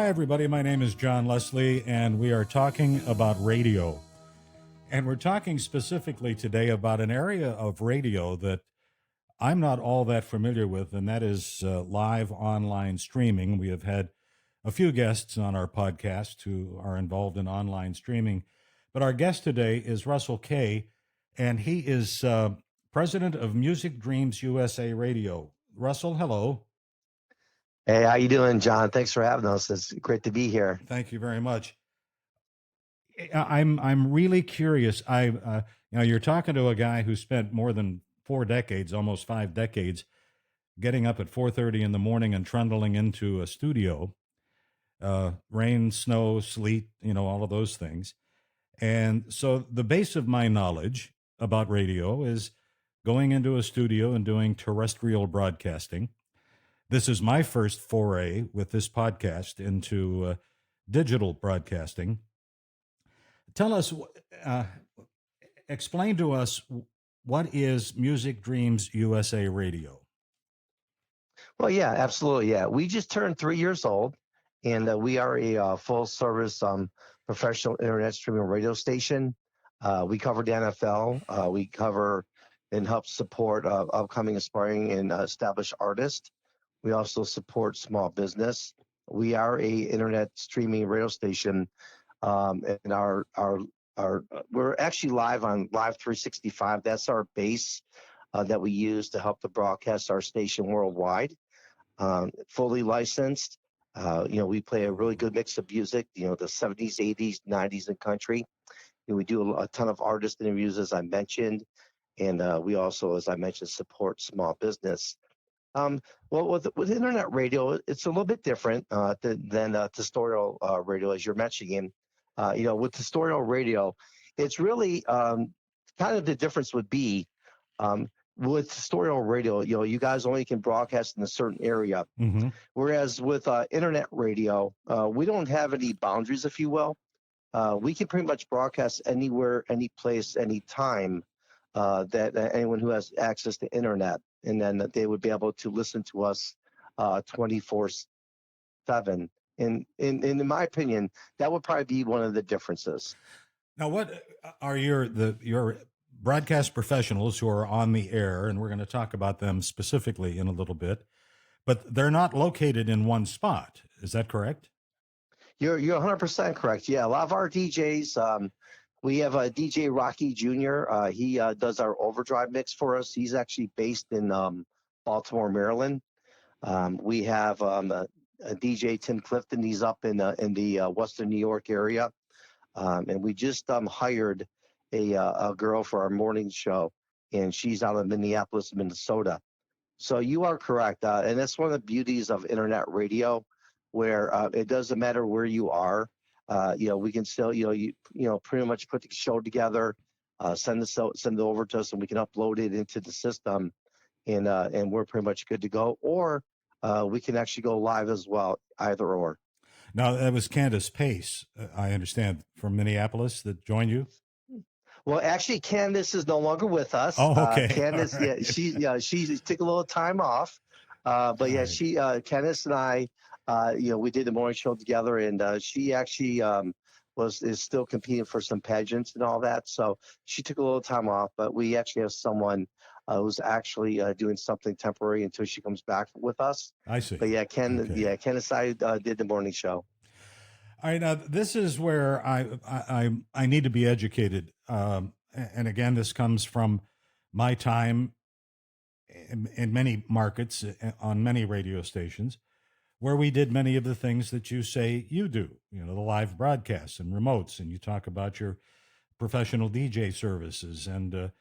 Hi, everybody. My name is John Leslie, and we are talking about radio. And we're talking specifically today about an area of radio that I'm not all that familiar with, and that is live online streaming. We have had a few guests on our podcast who are involved in online streaming. But our guest today is Russell Kaye, and he is president of Music Dreams USA Radio. Russell, hello. Hey, how you doing, John? Thanks for having us. It's great to be here. Thank you very much. I'm really curious. You're talking to a guy who spent more than 4 decades, almost 5 decades, getting up at 4:30 in the morning and trundling into a studio, rain, snow, sleet, all of those things. And so the base of my knowledge about radio is going into a studio and doing terrestrial broadcasting. This is my first foray with this podcast into digital broadcasting. Tell us, explain to us, what is Music Dreams USA Radio? Well, yeah, absolutely. Yeah, we just turned 3 years old, and we are a full-service professional internet streaming radio station. We cover the NFL. We cover and help support upcoming, aspiring, and established artists. We also support small business. We are a internet streaming radio station, and we're actually live on Live 365. That's our base that we use to help to broadcast our station worldwide. Fully licensed. We play a really good mix of music. The 70s, 80s, 90s, and country. We do a ton of artist interviews, as I mentioned, and we also, as I mentioned, support small business. Well, with internet radio, it's a little bit different than terrestrial radio, as you're mentioning. With terrestrial radio, it's really kind of the difference would be with terrestrial radio, you guys only can broadcast in a certain area. Mm-hmm. Whereas with internet radio, we don't have any boundaries, if you will. We can pretty much broadcast anywhere, any place, any time that anyone who has access to internet, and then they would be able to listen to us 24/7. And in my opinion, that would probably be one of the differences. Now, what are your broadcast professionals who are on the air, and we're going to talk about them specifically in a little bit, but they're not located in one spot. Is that correct? You're 100% correct. Yeah, a lot of our DJs. We have a DJ Rocky Jr. He does our overdrive mix for us. He's actually based in Baltimore, Maryland. We have a DJ Tim Clifton. He's up in the Western New York area. And we just hired a girl for our morning show, and she's out of Minneapolis, Minnesota. So you are correct. And that's one of the beauties of internet radio, where it doesn't matter where you are. We can still, pretty much put the show together, send it over to us, and we can upload it into the system, and we're pretty much good to go. Or we can actually go live as well, either or. Now, that was Candace Pace, I understand, from Minneapolis that joined you. Well, actually, Candace is no longer with us. Oh, okay. Candace, right. she took a little time off, but yeah, Right. Candace and I. We did the morning show together, and she actually is still competing for some pageants and all that. So she took a little time off, but we actually have someone who's actually doing something temporary until she comes back with us. I see. But yeah, Okay. Candace and I did the morning show. All right, now this is where I need to be educated, and again, this comes from my time in many markets on many radio stations, where we did many of the things that you say you do, the live broadcasts and remotes, and you talk about your professional DJ services. And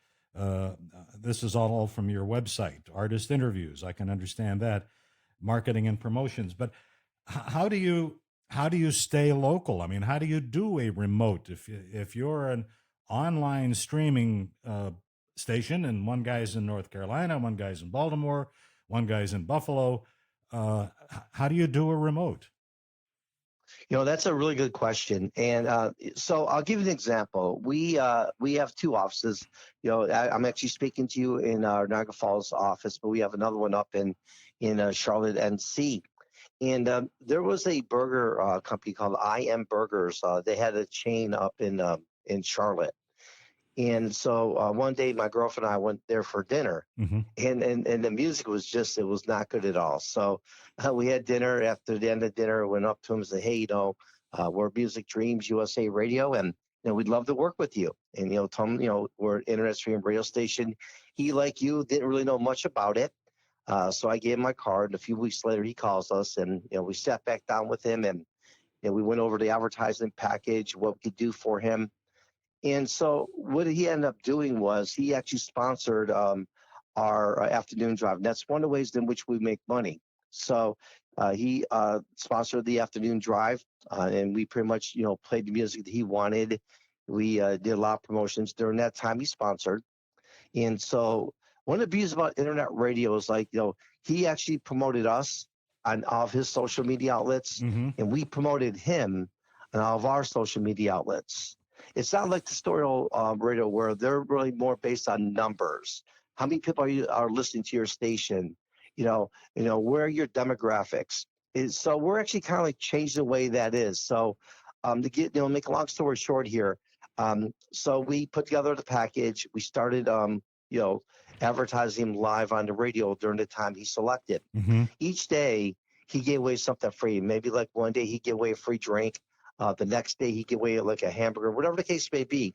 this is all from your website, artist interviews. I can understand that, marketing and promotions. But how do you stay local? I mean, how do you do a remote if you're an online streaming station and one guy's in North Carolina, one guy's in Baltimore, one guy's in Buffalo? How do you do a remote? That's a really good question. And so I'll give you an example. We have two offices. I'm actually speaking to you in our Niagara Falls office, but we have another one up in Charlotte, NC. And there was a burger company called I Am Burgers. They had a chain up in Charlotte. And so one day, my girlfriend and I went there for dinner, Hmm. and the music was just, it was not good at all. So we had dinner. After the end of dinner, went up to him and said, "Hey, we're Music Dreams USA Radio, and we'd love to work with you." And told him, we're an internet streaming radio station. He, like you, didn't really know much about it. So I gave him my card, and a few weeks later, he calls us, and we sat back down with him, and we went over the advertising package, what we could do for him. And so what he ended up doing was he actually sponsored our afternoon drive. And that's one of the ways in which we make money. So he sponsored the afternoon drive, and we pretty much, played the music that he wanted. We did a lot of promotions during that time he sponsored. And so one of the beauties about internet radio is, like, he actually promoted us on all of his social media outlets, Hmm. and we promoted him on all of our social media outlets. It's not like the story radio where they're really more based on numbers. How many people are listening to your station? Where are your demographics? So we're actually kind of like changing the way that is. So to get, make a long story short here, so we put together the package. We started, you know, advertising him live on the radio during the time he selected. Hmm. Each day he gave away something free. Maybe like one day he gave away a free drink. The next day he gave away like a hamburger, whatever the case may be.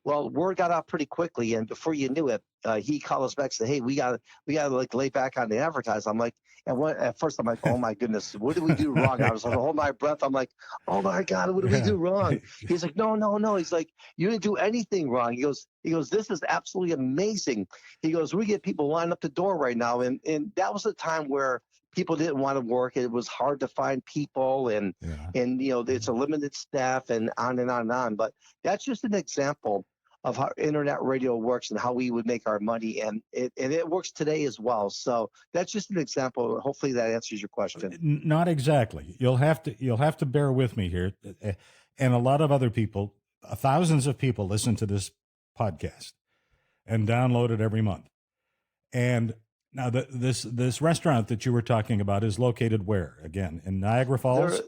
Well, word got out pretty quickly, and before you knew it, he called us back and said, "Hey, we got to like lay back on the advertise." I'm like, at first I'm like, "Oh my goodness, what did we do wrong?" I was like, hold my breath. I'm like, "Oh my God, what did we Yeah. do wrong?" He's like, "No, no, no." He's like, "You didn't do anything wrong." He goes, "This is absolutely amazing." He goes, "We get people lining up the door right now," and that was a time where people didn't want to work. It was hard to find people, and Yeah. and it's a limited staff, and on and on and on. But that's just an example of how internet radio works and how we would make our money, and it works today as well. So that's just an example. Hopefully that answers your question. Not exactly. You'll have to bear with me here, and a lot of other people, thousands of people listen to this podcast and download it every month. And now this restaurant that you were talking about is located where? Again, in Niagara They're Falls?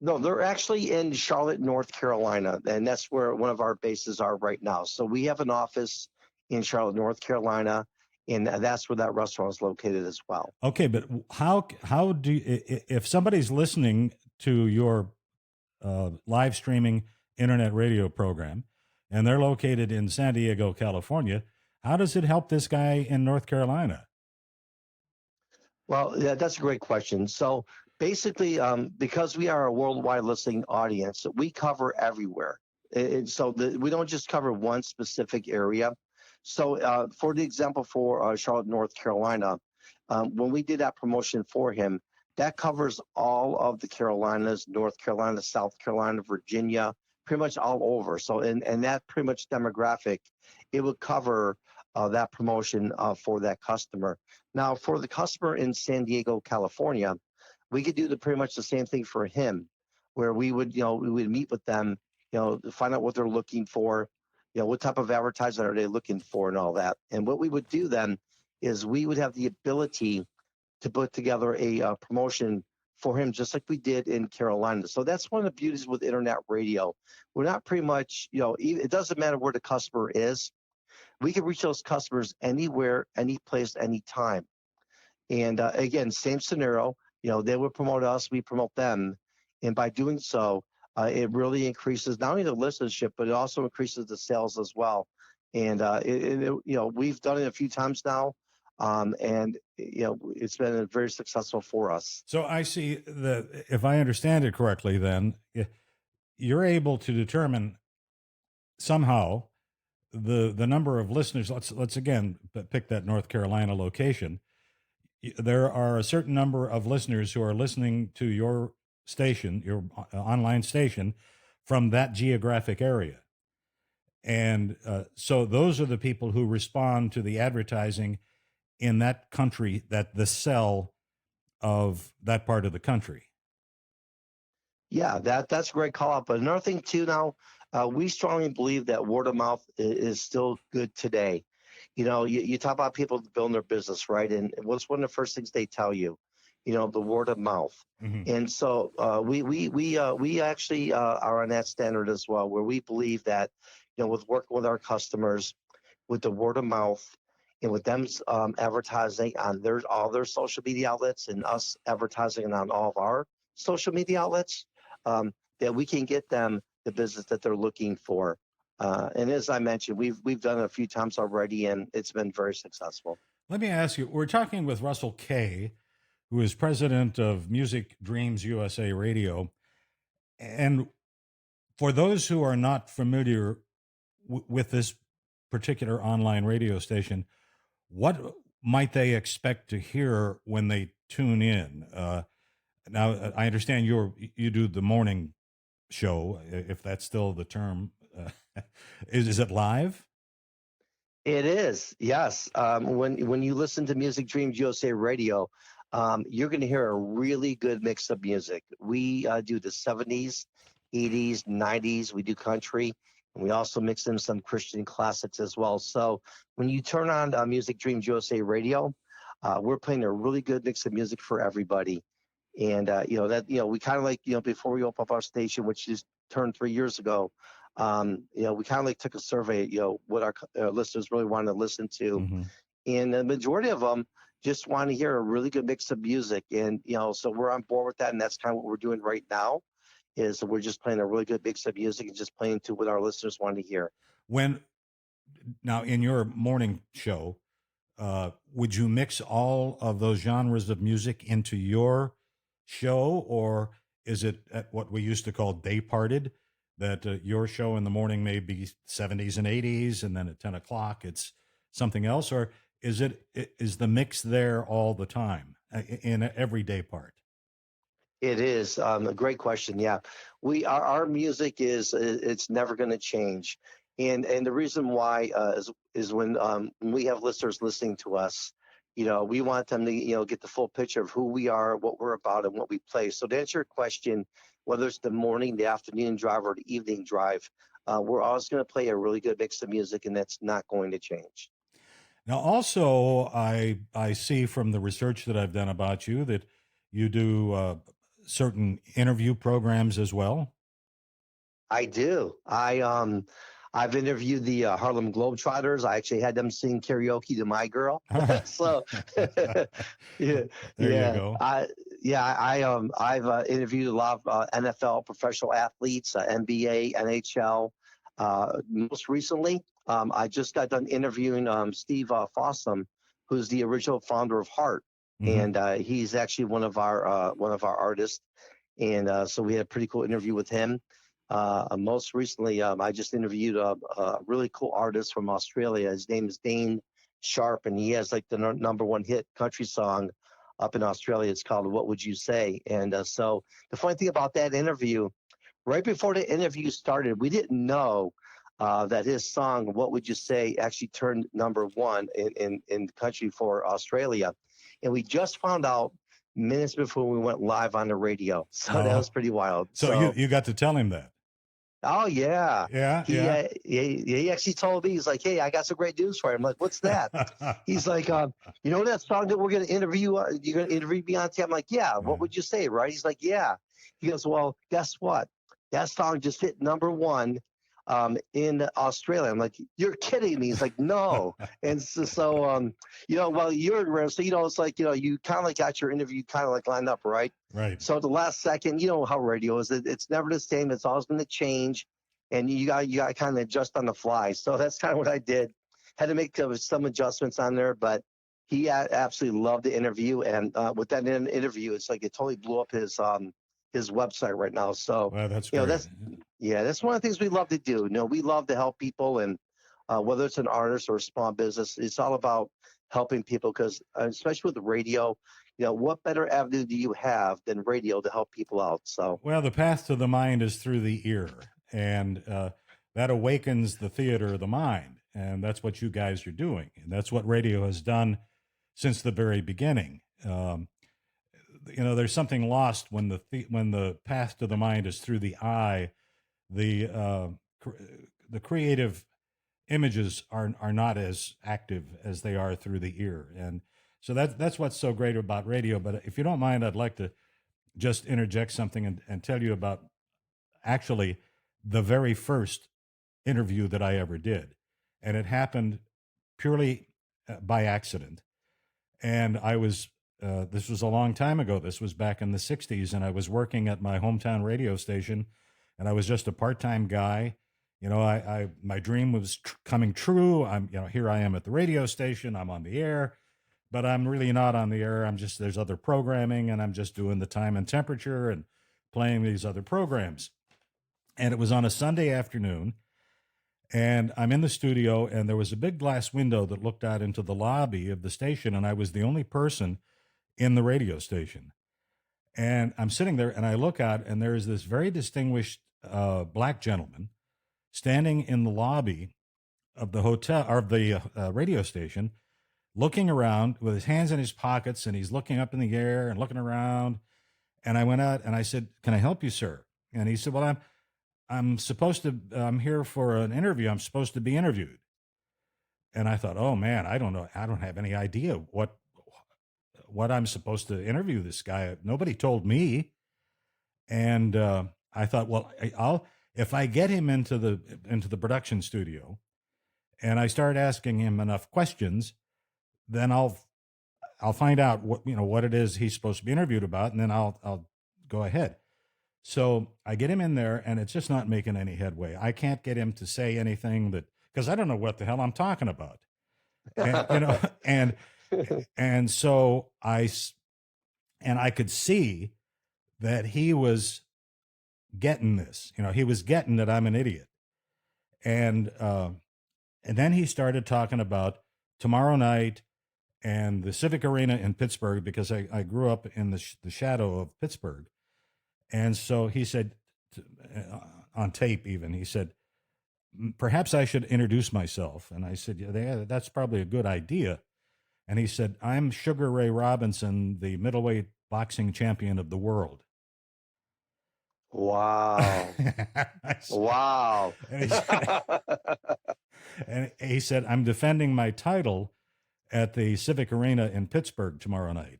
No, they're actually in Charlotte, North Carolina, and that's where one of our bases are right now. So we have an office in Charlotte, North Carolina, and that's where that restaurant is located as well. Okay, but how do if somebody's listening to your live streaming internet radio program and they're located in San Diego, California, how does it help this guy in North Carolina? Well, yeah, that's a great question. So basically, because we are a worldwide listening audience, we cover everywhere. And so we don't just cover one specific area. So, for the example, for Charlotte, North Carolina, when we did that promotion for him, that covers all of the Carolinas, North Carolina, South Carolina, Virginia, pretty much all over. So, and that pretty much demographic, it would cover that promotion for that customer. Now, for the customer in San Diego, California, we could do pretty much the same thing for him, where we would meet with them, to find out what they're looking for, what type of advertising are they looking for, and all that. And what we would do then is we would have the ability to put together a promotion for him, just like we did in Carolina. So that's one of the beauties with internet radio. We're not pretty much, it doesn't matter where the customer is. We can reach those customers anywhere, any place, anytime. And again, same scenario. They would promote us, we promote them, and by doing so, it really increases not only the listenership, but it also increases the sales as well. And we've done it a few times now, and it's been very successful for us. So I see that if I understand it correctly, then you're able to determine somehow the number of listeners. Let's again pick that North Carolina location. There are a certain number of listeners who are listening to your station, your online station, from that geographic area. And so those are the people who respond to the advertising in that country, that the sell of that part of the country. Yeah, that's a great call out. But another thing too, now we strongly believe that word of mouth is still good today. You talk about people building their business, right? And what's one of the first things they tell you? the word of mouth. Hmm. And so we actually are on that standard as well, where we believe that with working with our customers, with the word of mouth, and with them advertising on all their social media outlets, and us advertising on all of our social media outlets, that we can get them the business that they're looking for. And as I mentioned, we've done it a few times already, and it's been very successful. Let me ask you, we're talking with Russell Kaye, who is president of Music Dreams USA Radio. And for those who are not familiar with this particular online radio station, what might they expect to hear when they tune in? Now, I understand you do the morning show, if that's still the term. Is it live? It is, yes. When you listen to Music Dreams USA Radio, you're going to hear a really good mix of music. We do the 70s, 80s, 90s. We do country, and we also mix in some Christian classics as well. So when you turn on Music Dreams USA Radio, we're playing a really good mix of music for everybody. And we kind of like before we open up our station, which just turned 3 years ago, we kind of like took a survey, what our listeners really wanted to listen to, Hmm. and the majority of them just want to hear a really good mix of music, and so we're on board with that, and that's kind of what we're doing right now. Is we're just playing a really good mix of music and just playing to what our listeners want to hear. When Now, in your morning show, would you mix all of those genres of music into your show, or is it at what we used to call day parted? That your show in the morning may be 70s and 80s, and then at 10 o'clock it's something else, or is the mix there all the time in every day part? It is a great question. Yeah, our music it's never going to change, and the reason why is when we have listeners listening to us, we want them to get the full picture of who we are, what we're about, and what we play. So to answer your question, whether it's the morning, the afternoon drive, or the evening drive, we're always going to play a really good mix of music, and that's not going to change. Now, also, I see from the research that I've done about you that you do certain interview programs as well. I do. I've interviewed the Harlem Globetrotters. I actually had them sing karaoke to My Girl. So yeah, There you yeah. go. I've interviewed a lot of NFL professional athletes, NBA, NHL. Most recently, I just got done interviewing Steve Fossum, who's the original founder of Heart, Hmm. and he's actually one of our artists. And so we had a pretty cool interview with him. Most recently, I just interviewed a really cool artist from Australia. His name is Dane Sharp, and he has like the number one hit country song up in Australia. It's called "What Would You Say?" And so the funny thing about that interview, right before the interview started, we didn't know that his song "What Would You Say" actually turned number one in the country for Australia, and we just found out minutes before we went live on the radio. So that was Oh, pretty wild. so you got to tell him that. Oh yeah, Yeah, he yeah. uh, he actually told me, he's like, "Hey, I got some great news for you." I'm like, "What's that?" He's like, that song that we're gonna interview? You're gonna interview Beyonce? I'm like, "Yeah." What would you say, right? He's like, "Yeah." He goes, "Well, guess what? That song just hit number one in Australia." I'm like, "You're kidding me?" He's like, "No." And well, you're so it's like you kind of like got your interview kind of like lined up, right? Right. So at the last second, you know how radio is. It's never the same. It's always going to change, and you got to kind of adjust on the fly. So that's kind of what I did. Had to make some adjustments on there, but he absolutely loved the interview. And with that interview, it's like it totally blew up his website right now. So Well, that's great. that's one of the things we love to do. We love to help people, and whether it's an artist or a small business, it's all about helping people because, especially with the radio, what better avenue do you have than radio to help people out? So, Well, the path to the mind is through the ear, and that awakens the theater of the mind, and that's what you guys are doing, and that's what radio has done since the very beginning. There's something lost when when the path to the mind is through the eye. The cr- the creative images are not as active as they are through the ear, and So that's what's so great about radio. But if you don't mind, I'd like to just interject something and tell you about actually the very first interview that I ever did. And it happened purely by accident. And this was a long time ago. This was back in the 60s. And I was working at my hometown radio station, and I was just a part time guy. My dream was coming true. Here I am at the radio station, I'm on the air, but I'm really not on the air. There's other programming, and I'm just doing the time and temperature and playing these other programs. And it was on a Sunday afternoon, and I'm in the studio, and there was a big glass window that looked out into the lobby of the station, and I was the only person in the radio station. And I'm sitting there, and I look out, and there is this very distinguished black gentleman standing in the lobby of the hotel or of the radio station, looking around with his hands in his pockets, and he's looking up in the air and looking around. And I went out and I said, "Can I help you, sir?" And he said, "Well, I'm here for an interview. I'm supposed to be interviewed." And I thought, "Oh man, I don't know. I don't have any idea what I'm supposed to interview this guy. Nobody told me." And I thought, well, I'll if I get him into the production studio, and I start asking him enough questions, then I'll find out what it is he's supposed to be interviewed about, and then I'll go ahead. So I get him in there, and it's just not making any headway. I can't get him to say anything because I don't know what the hell I'm talking about, and and and so I could see that he was getting this. He was getting that I'm an idiot, and then he started talking about tomorrow night and the Civic Arena in Pittsburgh, because I grew up in the shadow of Pittsburgh. And so he said, on tape even, he said, "Perhaps I should introduce myself." And I said, "Yeah, that's probably a good idea." And he said, "I'm Sugar Ray Robinson, the middleweight boxing champion of the world." Wow. Wow. and, he said, and he said, "I'm defending my title at the Civic Arena in Pittsburgh tomorrow night."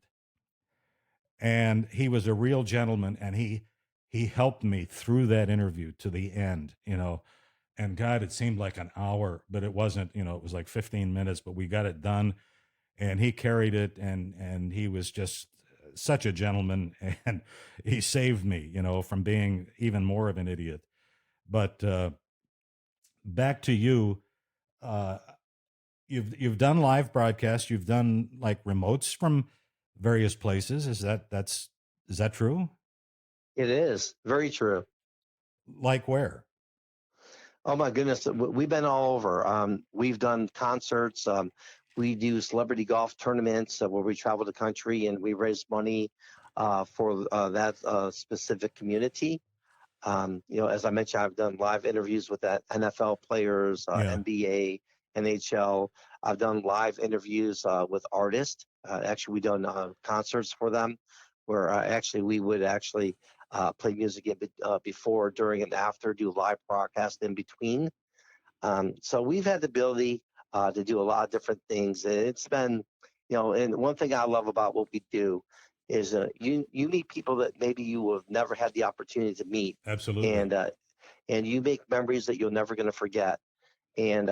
And he was a real gentleman, and he helped me through that interview to the end. And God, it seemed like an hour, but it wasn't. It was like 15 minutes, but we got it done, and he carried it, and he was just such a gentleman, and he saved me, from being even more of an idiot. But back to you. uh, you've done live broadcasts, you've done like remotes from various places. Is that true? It is very true. Like where? Oh my goodness, we've been all over. We've done concerts. We do celebrity golf tournaments where we travel the country and we raise money for that specific community. As I mentioned, I've done live interviews with that NFL players, Yeah. NBA, NHL. I've done live interviews with artists. Actually, we've done concerts for them where actually we would actually play music before, during, and after, do live broadcast in between. So we've had the ability to do a lot of different things. It's been, and one thing I love about what we do is you meet people that maybe you have never had the opportunity to meet, Absolutely. and you make memories that you're never going to forget. And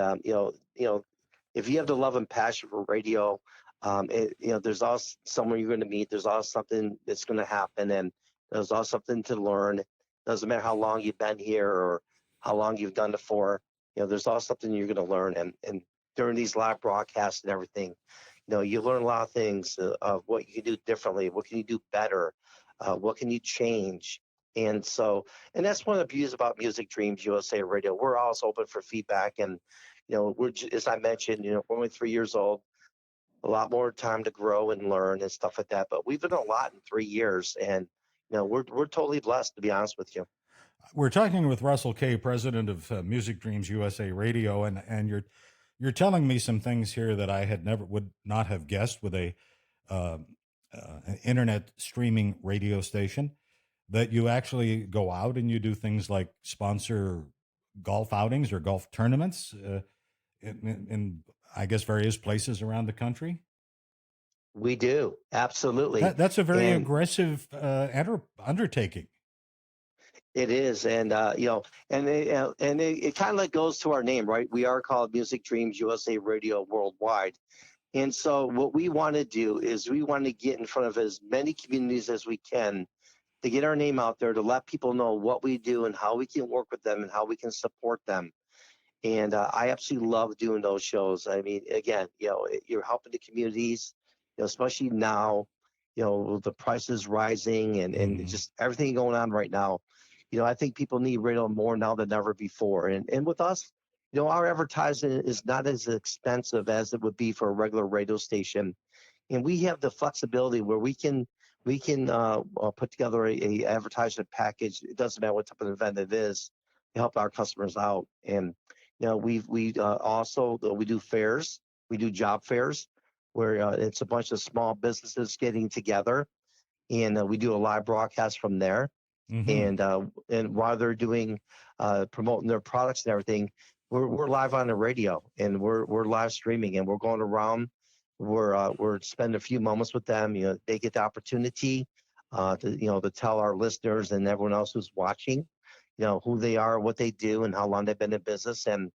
if you have the love and passion for radio, there's always someone you're going to meet. There's always something that's going to happen, and there's always something to learn. Doesn't matter how long you've been here or how long you've done it for. There's always something you're going to learn. And during these live broadcasts and everything, you learn a lot of things of what you can do differently, what can you do better, what can you change. And that's one of the beauties about Music Dreams USA Radio. We're always open for feedback, and as I mentioned, we're only 3 years old, a lot more time to grow and learn and stuff like that. But we've done a lot in 3 years, and we're totally blessed, to be honest with you. We're talking with Russell Kaye, president of Music Dreams USA Radio, and you're telling me some things here that I would not have guessed with uh, an internet streaming radio station. That you actually go out and you do things like sponsor golf outings or golf tournaments in I guess various places around the country. We do, absolutely. That's a very And aggressive undertaking. it is, and it kind of like goes to our name, right? We are called Music Dreams USA Radio Worldwide, and so what we want to do is we want to get in front of as many communities as we can to get our name out there, to let people know what we do and how we can work with them and how we can support them. And I absolutely love doing those shows. I mean, again, you're helping the communities, especially now, with the prices rising and Hmm. just everything going on right now. I think people need radio more now than ever before. And with us, our advertising is not as expensive as it would be for a regular radio station, and we have the flexibility where we can put together a advertisement package. It doesn't matter what type of event it is to help our customers out. And we do fairs, we do job fairs where it's a bunch of small businesses getting together, and we do a live broadcast from there. Hmm. And while they're doing promoting their products and everything, we're live on the radio, and we're live streaming, and we're going around. We're spending a few moments with them. They get the opportunity to tell our listeners and everyone else who's watching, who they are, what they do, and how long they've been in business. And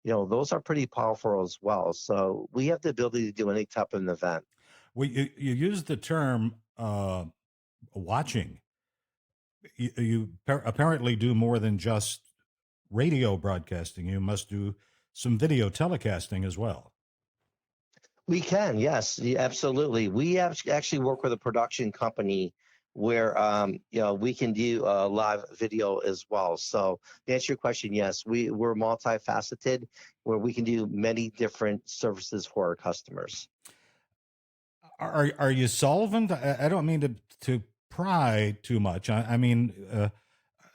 those are pretty powerful as well. So we have the ability to do any type of an event. Well, you use the term watching. Apparently do more than just radio broadcasting. You must do some video telecasting as well. We can, yes, yeah, absolutely. We actually work with a production company where we can do live video as well. So to answer your question, yes, we're multifaceted where we can do many different services for our customers. Are you solvent? I don't mean to pry too much. I mean,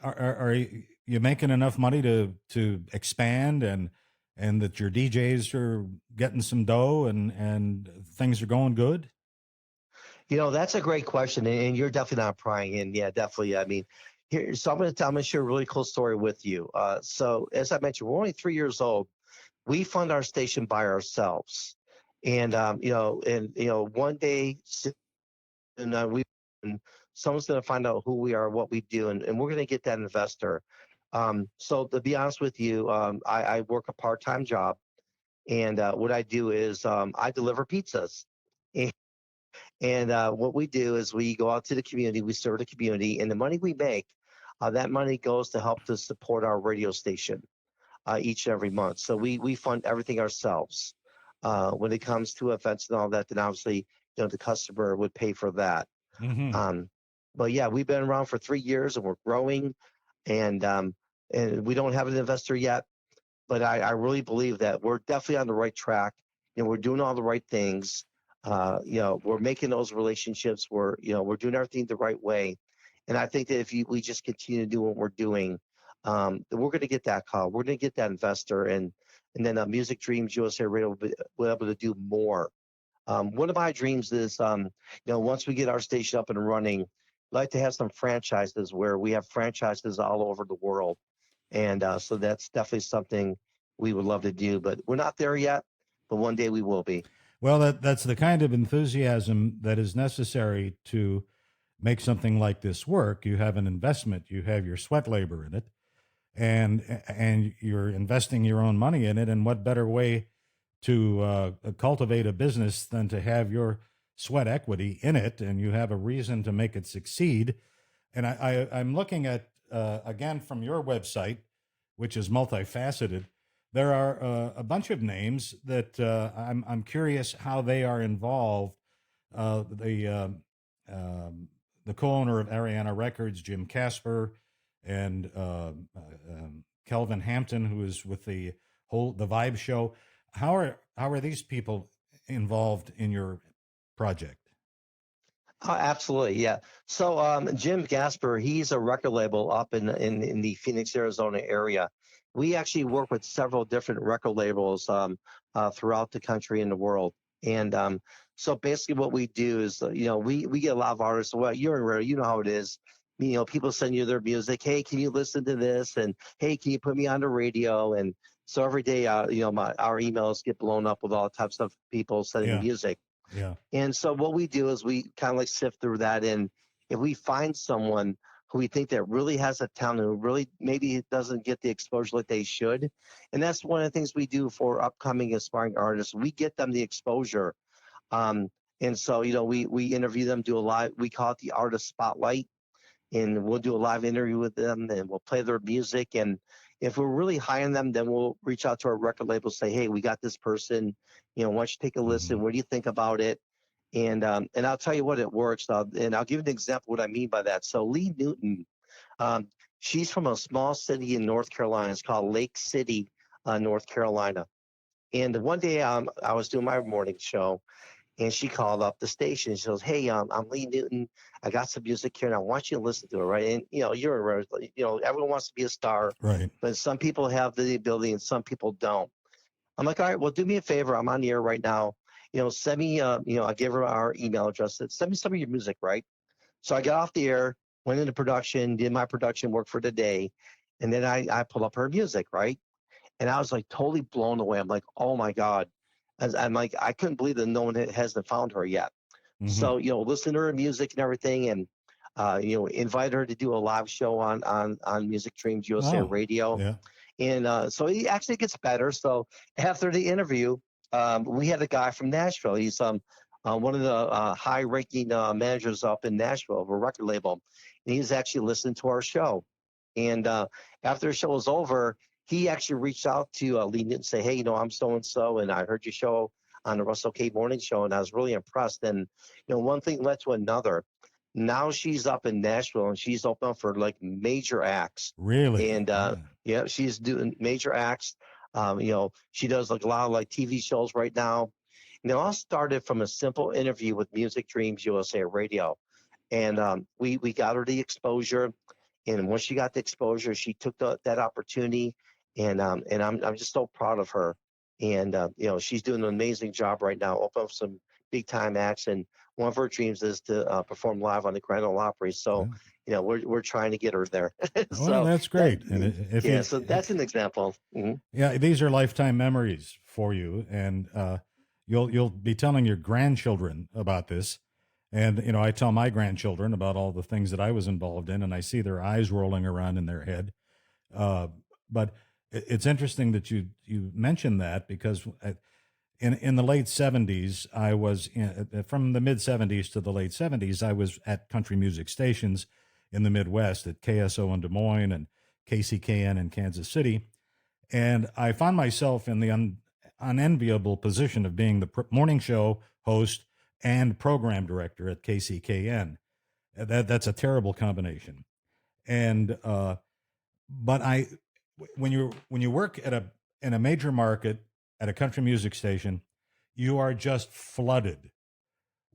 are you making enough money to expand and that your DJs are getting some dough and things are going good? That's a great question, and you're definitely not prying. And yeah, definitely. I mean, here, so I'm going to share a really cool story with you. So as I mentioned, we're only 3 years old. We fund our station by ourselves, and one day and and someone's going to find out who we are, what we do, and we're going to get that investor. So to be honest with you, I work a part-time job, and what I do is I deliver pizzas. And what we do is we go out to the community, we serve the community, and the money we make, that money goes to help to support our radio station each and every month. So we fund everything ourselves. When it comes to events and all that, then obviously the customer would pay for that. Hmm. Um, but yeah, we've been around for 3 years and we're growing, and we don't have an investor yet, but I really believe that we're definitely on the right track. We're doing all the right things. We're making those relationships. We're doing everything the right way. And I think that if we just continue to do what we're doing, we're going to get that call. We're going to get that investor, and then Music Dreams USA Radio will be able to do more. One of my dreams is, once we get our station up and running, I'd like to have some franchises where we have franchises all over the world. And so that's definitely something we would love to do, but we're not there yet, but one day we will be. Well, that's the kind of enthusiasm that is necessary to make something like this work. You have an investment, you have your sweat labor in it, and you're investing your own money in it. And what better way to cultivate a business than to have your sweat equity in it, and you have a reason to make it succeed. And I'm looking at again from your website, which is multifaceted. There are a bunch of names that I'm curious how they are involved. Uh, the um the co-owner of Ariana Records, Jim Casper, and Kelvin Hampton, who is with the Vibe Show. How are these people involved in your project? Oh, absolutely, yeah. So Jim Gasper, he's a record label up in the Phoenix, Arizona area. We actually work with several different record labels throughout the country and the world. And so basically, what we do is, we get a lot of artists. Well, you're in radio, you know how it is. People send you their music. Hey, can you listen to this? And hey, can you put me on the radio? And so every day, our emails get blown up with all types of people sending Yeah. music. Yeah. And so what we do is we kind of like sift through that. And if we find someone who we think that really has a talent, who really maybe doesn't get the exposure that they should, and that's one of the things we do for upcoming aspiring artists. We get them the exposure. Um, and so, we interview them, do a live, we call it the artist spotlight, and we'll do a live interview with them and we'll play their music. And if we're really high on them, then we'll reach out to our record label, say, hey, we got this person, why don't you take a Hmm. listen? What do you think about it? And I'll tell you what, it works. And I'll give you an example of what I mean by that. So Lee Newton, um, she's from a small city in North Carolina. It's called Lake City, North Carolina. And one day I was doing my morning show, and she called up the station. She goes, "Hey, I'm Lee Newton. I got some music here, and I want you to listen to it, right?" And everyone wants to be a star, Right. but some people have the ability and some people don't. I'm like, all right, well, do me a favor. I'm on the air right now. Send me, I give her our email address. Send me some of your music, right? So I got off the air, went into production, did my production work for the day, and then I pulled up her music, right? And I was like totally blown away. I'm like, oh my God. I'm like, I couldn't believe that no one hasn't found her yet. Hmm. So, listen to her music and everything, and invite her to do a live show on Music Dreams USA Oh, Radio. yeah. And so it actually gets better. So after the interview, we had a guy from Nashville. He's one of the high-ranking managers up in Nashville of a record label, and he's actually listened to our show. And after the show was over, he actually reached out to Lee Newton and say, "Hey, I'm so and so, and I heard your show on the Russell K Morning Show, and I was really impressed." And one thing led to another. Now she's up in Nashville, and she's open for like major acts. Really? And Yeah. yeah, she's doing major acts. She does like a lot of like TV shows right now. And it all started from a simple interview with Music Dreams USA Radio, and we got her the exposure. And once she got the exposure, she took that opportunity, and I'm just so proud of her. And she's doing an amazing job right now. Open up some big time acts, and one of her dreams is to perform live on the Grand Ole Opry. So Yeah. we're trying to get her there. Well, So that's that great. And if yeah, you, so that's an example. Mhm. yeah, these are lifetime memories for you, and you'll be telling your grandchildren about this. And I tell my grandchildren about all the things that I was involved in, and I see their eyes rolling around in their head. Uh, but it's interesting that you mentioned that, because in the late '70s, I was from the mid '70s to the late '70s, I was at country music stations in the Midwest at KSO in Des Moines and KCKN in Kansas City, and I found myself in the unenviable position of being the morning show host and program director at KCKN. That's a terrible combination. And but when you work in a major market at a country music station, you are just flooded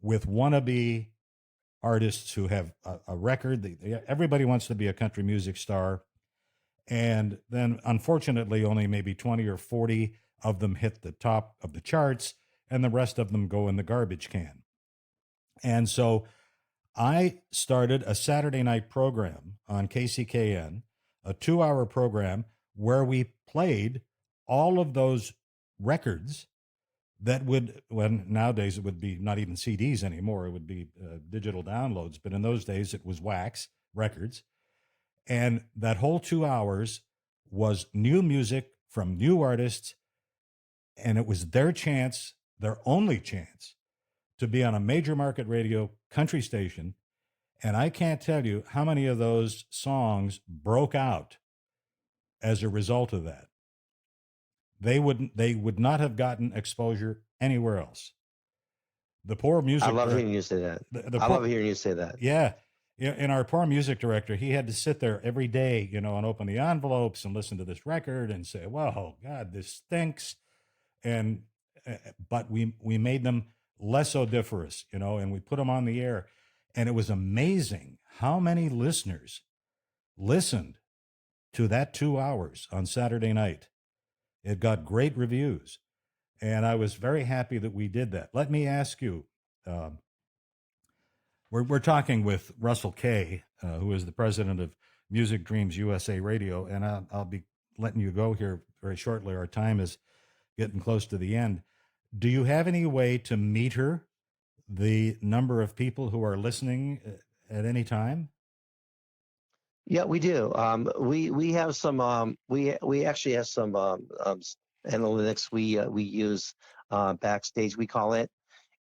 with wannabe artists who have a record. Everybody wants to be a country music star, and then unfortunately only maybe 20 or 40 of them hit the top of the charts, and the rest of them go in the garbage can. And so I started a Saturday night program on KCKN, a 2 hour program where we played all of those records that would, when nowadays it would be not even CDs anymore, it would be digital downloads, but in those days it was wax records. And that whole 2 hours was new music from new artists. And it was their chance, their only chance, to be on a major market radio country station. And I can't tell you how many of those songs broke out as a result of that. They would not have gotten exposure anywhere else. The poor I music love director, hearing you say that. the I love poor, hearing you say that. yeah, and our poor music director, he had to sit there every day, and open the envelopes and listen to this record and say, "Whoa, God, this stinks." And but we made them less odoriferous, and we put them on the air, and it was amazing how many listeners listened to that 2 hours on Saturday night. It got great reviews, and I was very happy that we did that. Let me ask you. Um, we're talking with Russell Kaye, who is the president of Music Dreams USA Radio, and I'll be letting you go here very shortly. Our time is getting close to the end. Do you have any way to meet her the number of people who are listening at any time? Yeah, we do. We have some we actually have some analytics we use backstage, we call it,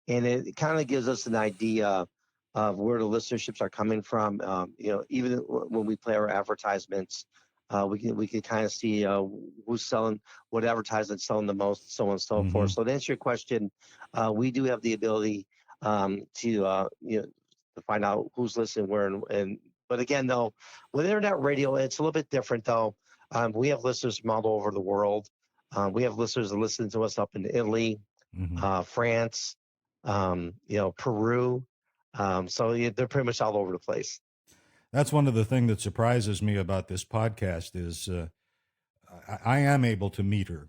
and it kind of gives us an idea of where the listenerships are coming from. Even when we play our advertisements, we can kind of see who's selling, what advertisement's selling the most, so on and so forth. Hmm. So to answer your question, we do have the ability to find out who's listening where and but again though, with internet radio, it's a little bit different though. We have listeners from all over the world. We have listeners that listen to us up in Italy, Hmm. France, Peru. So yeah, they're pretty much all over the place. That's one of the things that surprises me about this podcast is I am able to meter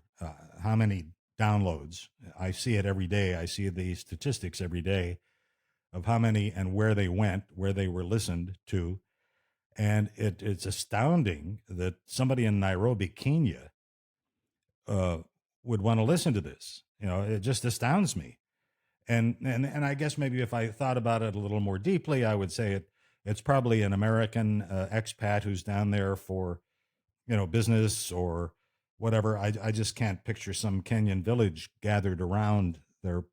how many downloads. I see it every day. I see the statistics every day of how many and where they went, where they were listened to. And it's astounding that somebody in Nairobi, Kenya, uh, would want to listen to this. It just astounds me. And I guess maybe if I thought about it a little more deeply, I would say it's probably an American expat who's down there for business or whatever. I just can't picture some Kenyan village gathered around their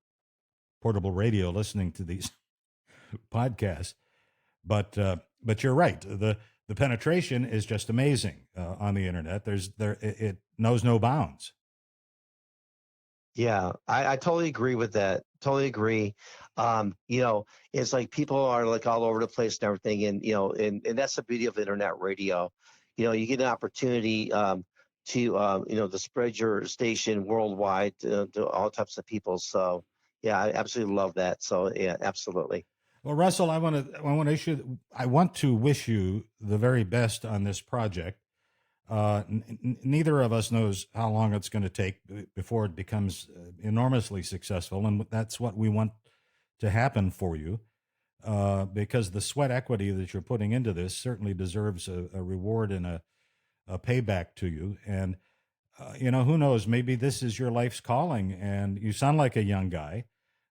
portable radio listening to these podcasts. But you're right. The penetration is just amazing on the internet. It knows no bounds. Yeah, I totally agree with that. Totally agree. It's like people are like all over the place and everything, and and that's the beauty of internet radio. You get an opportunity to spread your station worldwide to all types of people. So yeah, I absolutely love that. So yeah, absolutely. Well, Russell, I want to wish you the very best on this project. Neither of us knows how long it's going to take before it becomes enormously successful, and that's what we want to happen for you. Because the sweat equity that you're putting into this certainly deserves a reward and a payback to you. And who knows? Maybe this is your life's calling, and you sound like a young guy.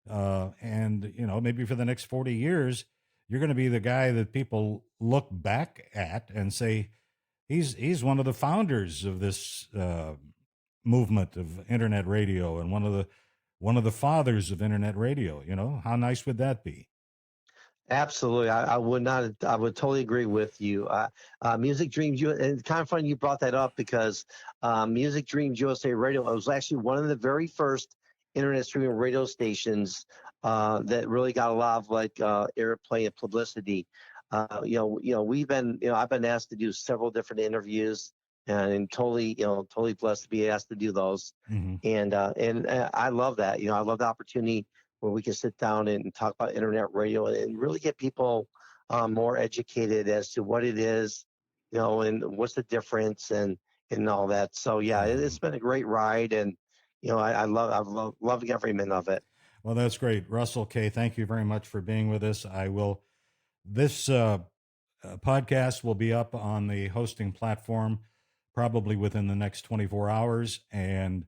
And maybe for the next 40 years, you're going to be the guy that people look back at and say, he's one of the founders of this movement of internet radio, and one of the fathers of internet radio. How nice would that be? Absolutely. I would not, I would totally agree with you. Music Dreams, and it's kind of funny you brought that up because Music Dreams USA Radio was actually one of the very first internet streaming radio stations that really got a lot of like airplay and publicity. I've been asked to do several different interviews and totally blessed to be asked to do those. Hmm. And I love that. I love the opportunity where we can sit down and talk about internet radio and really get people more educated as to what it is, and what's the difference and all that. So yeah, it's been a great ride, and I've loved every minute of it. Well, that's great. Russell Kaye, thank you very much for being with us. This podcast will be up on the hosting platform probably within the next 24 hours. And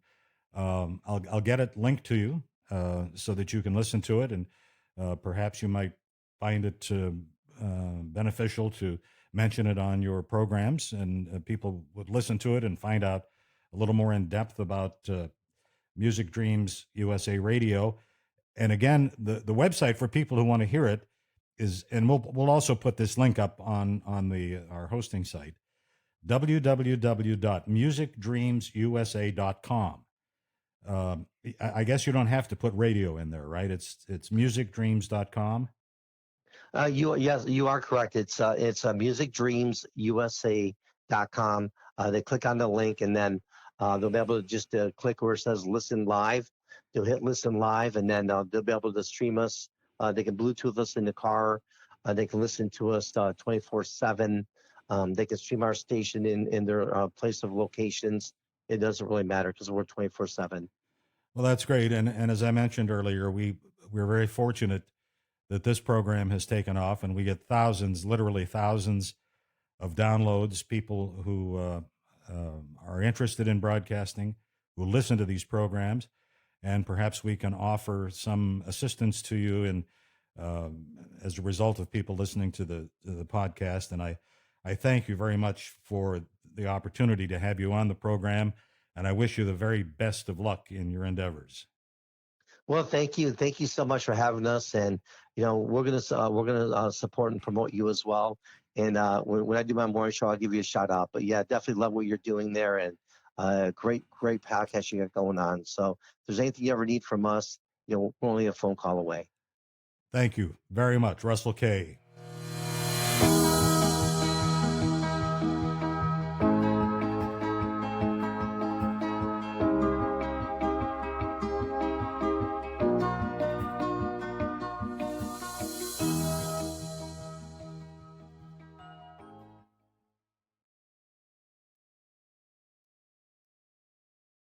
I'll get it linked to you so that you can listen to it. And perhaps you might find it beneficial to mention it on your programs, and people would listen to it and find out a little more in depth about Music Dreams USA Radio. And again, the website for people who want to hear it is, and we'll also put this link up on our hosting site, www.musicdreamsusa.com. I guess you don't have to put radio in there, right? It's musicdreams.com. Yes, you are correct. It's musicdreamsusa.com. They click on the link, and then they'll be able to just click where it says listen live. They'll hit listen live, and then they'll be able to stream us. They can Bluetooth us in the car. They can listen to us 24/7. They can stream our station in their place of locations. It doesn't really matter because we're 24/7. Well, that's great. And as I mentioned earlier, we're very fortunate that this program has taken off, and we get thousands, literally thousands of downloads, people who are interested in broadcasting, who listen to these programs, and perhaps we can offer some assistance to you in um, as a result of people listening to the podcast. And I thank you very much for the opportunity to have you on the program. And I wish you the very best of luck in your endeavors. Well, thank you. Thank you so much for having us. And, we're gonna support and promote you as well. And when I do my morning show, I'll give you a shout out. But yeah, definitely love what you're doing there, and great podcast you got going on. So if there's anything you ever need from us, we're only a phone call away. Thank you very much, Russell Kaye.